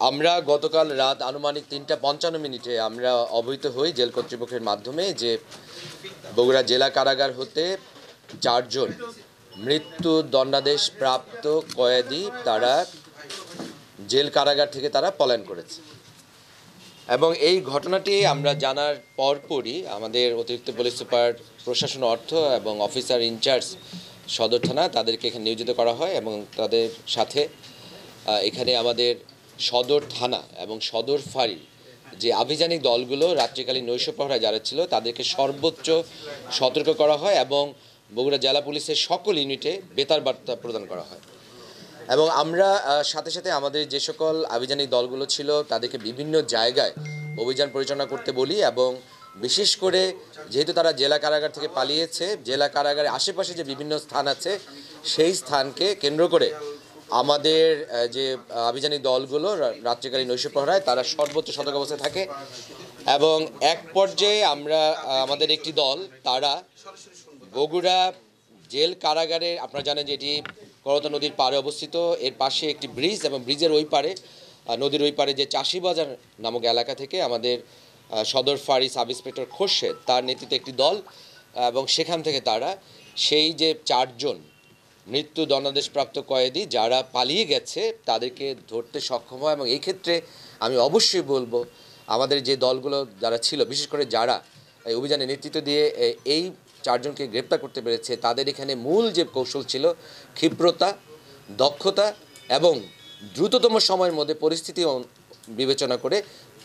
আমরা গতকাল রাত আনুমানিক ৩:৫৫ আমরা অবহিত হই জেল কর্তৃপক্ষের মাধ্যমে যে বগুড়া জেলা কারাগার হতে ৪ জন মৃত্যু দণ্ডাদেশ প্রাপ্ত কয়েদি তারা জেল কারাগার থেকে তারা পলায়ন করেছে। এবং এই ঘটনাটি আমরা জানার পরপরই আমাদের অতিরিক্ত পুলিশ সুপার প্রশাসন অর্থ এবং অফিসার ইনচার্জ সদর থানা তাদেরকে এখানে নিয়োজিত করা হয় এবং তাদের সাথে এখানে আমাদের সদর থানা এবং সদর ফাঁড়ি যে আভিযানিক দলগুলো রাত্রিকালীন নৈশ প্রহরায় যারা ছিল তাদেরকে সর্বোচ্চ সতর্ক করা হয় এবং বগুড়া জেলা পুলিশের সকল ইউনিটে বেতার বার্তা প্রদান করা হয়। এবং আমরা সাথে সাথে আমাদের যে সকল আভিযানিক দলগুলো ছিল তাদেরকে বিভিন্ন জায়গায় অভিযান পরিচালনা করতে বলি এবং বিশেষ করে যেহেতু তারা জেলা কারাগার থেকে পালিয়েছে, জেলা কারাগারের আশেপাশে যে বিভিন্ন স্থান আছে সেই স্থানকে কেন্দ্র করে আমাদের যে আভিযানিক দলগুলো রাত্রিকালীন নৈশ প্রহরায় তারা সর্বোচ্চ সতর্ক অবস্থায় থাকে। এবং এক পর্যায়ে আমরা আমাদের একটি দল তারা বগুড়া জেল কারাগারে, আপনারা জানেন যে এটি করতা নদীর পাড়ে অবস্থিত, এর পাশে একটি ব্রিজ এবং ব্রিজের ওই পারে নদীর ওই পারে যে চাষিবাজার নামক এলাকা থেকে আমাদের সদর ফাঁড়ি সাব ইন্সপেক্টর খোরশেদ তার নেতৃত্বে একটি দল এবং সেখান থেকে তারা সেই যে ৪ জন মৃত্যু দণ্ডাদেশপ্রাপ্ত কয়েদি যারা পালিয়ে গেছে তাদেরকে ধরতে সক্ষম হয়। এবং এই ক্ষেত্রে আমি অবশ্যই বলবো আমাদের যে দলগুলো যারা ছিল, বিশেষ করে যারা এই অভিযানে নেতৃত্ব দিয়ে এই ৪ জনকে গ্রেপ্তার করতে পেরেছে, তাদের এখানে মূল যে কৌশল ছিল ক্ষিপ্রতা, দক্ষতা এবং দ্রুততম সময়ের মধ্যে পরিস্থিতি বিবেচনা করে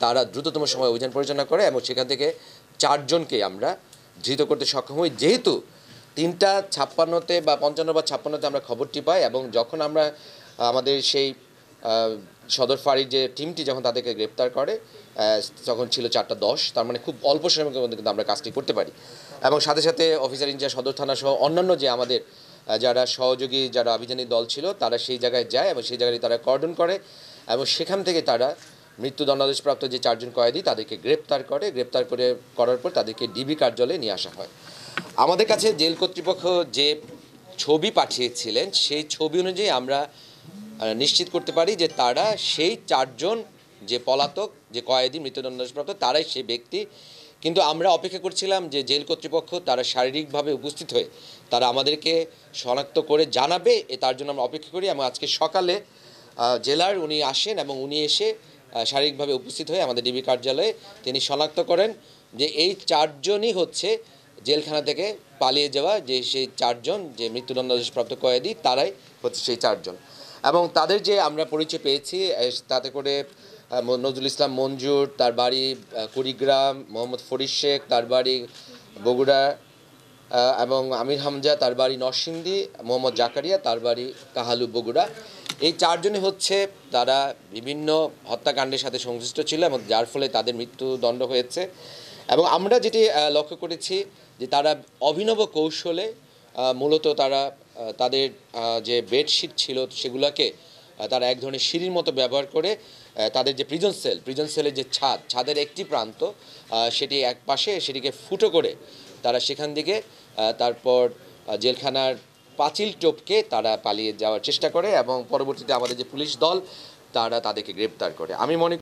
তারা দ্রুততম সময় অভিযান পরিচালনা করে এবং সেখান থেকে ৪ জনকে আমরা ধৃত করতে সক্ষম হই। যেহেতু ৩:৫৬ বা ৫৫ বা ৫৬ আমরা খবরটি পাই এবং যখন আমরা আমাদের সেই সদর ফাঁড়ির যে টিমটি যখন তাদেরকে গ্রেপ্তার করে তখন ছিল ৪:১০, তার মানে খুব অল্প সময়ের মধ্যে কিন্তু আমরা কাজটি করতে পারি। এবং সাথে সাথে অফিসার ইনচার্জ সদর থানা সহ অন্যান্য যে আমাদের যারা সহযোগী যারা আভিযানিক দল ছিল তারা সেই জায়গায় যায় এবং সেই জায়গায় তারা কর্ডন করে এবং সেখান থেকে তারা মৃত্যু দণ্ডাদেশপ্রাপ্ত যে ৪ জন কয়েদি তাদেরকে গ্রেপ্তার করার পর তাদেরকে ডিবি কার্যালয়ে নিয়ে আসা হয়। আমাদের কাছে জেল কর্তৃপক্ষ যে ছবি পাঠিয়েছিলেন সেই ছবি অনুযায়ী আমরা নিশ্চিত করতে পারি যে তারা সেই ৪ জন যে পলাতক যে কয়েদি মৃত্যুদণ্ডাদেশপ্রাপ্ত তারাই সেই ব্যক্তি। কিন্তু আমরা অপেক্ষা করছিলাম যে জেল কর্তৃপক্ষ তারা শারীরিকভাবে উপস্থিত হয়ে তারা আমাদেরকে শনাক্ত করে জানাবে, তার জন্য আমরা অপেক্ষা করি। এবং আজকে সকালে জেলার উনি আসেন এবং উনি এসে শারীরিকভাবে উপস্থিত হয়ে আমাদের ডিবি কার্যালয়ে তিনি শনাক্ত করেন যে এই ৪ জনই হচ্ছে জেলখানা থেকে পালিয়ে যাওয়া যে সেই ৪ জন যে মৃত্যুদণ্ডাদেশপ্রাপ্ত কয়েদি তারাই হচ্ছে সেই ৪ জন। এবং তাদের যে আমরা পরিচয় পেয়েছি তাতে করে নজরুল ইসলাম মঞ্জুর তার বাড়ি কুড়িগ্রাম, মোহাম্মদ ফরিদ শেখ তার বাড়ি বগুড়া এবং আমির হামজা তার বাড়ি নরসিংদী, মোহাম্মদ জাকারিয়া তার বাড়ি কাহালু বগুড়া। এই ৪ জনই হচ্ছে তারা বিভিন্ন হত্যাকাণ্ডের সাথে সংশ্লিষ্ট ছিল এবং যার ফলে তাদের মৃত্যুদণ্ড হয়েছে। এবং আমরা যেটি লক্ষ্য করেছি যে তারা অভিনব কৌশলে মূলত তারা তাদের যে বেডশিট ছিল সেগুলোকে তারা এক ধরনের সিঁড়ির মতো ব্যবহার করে তাদের যে প্রিজন সেলের যে ছাদের একটি প্রান্ত সেটি এক পাশে সেটিকে ফুটো করে তারা সেখান থেকে তারপর জেলখানার পাঁচিল টপকে তারা পালিয়ে যাওয়ার চেষ্টা করে এবং পরবর্তীতে আমাদের যে পুলিশ দল তারা তাদেরকে গ্রেপ্তার করে। আমি মনে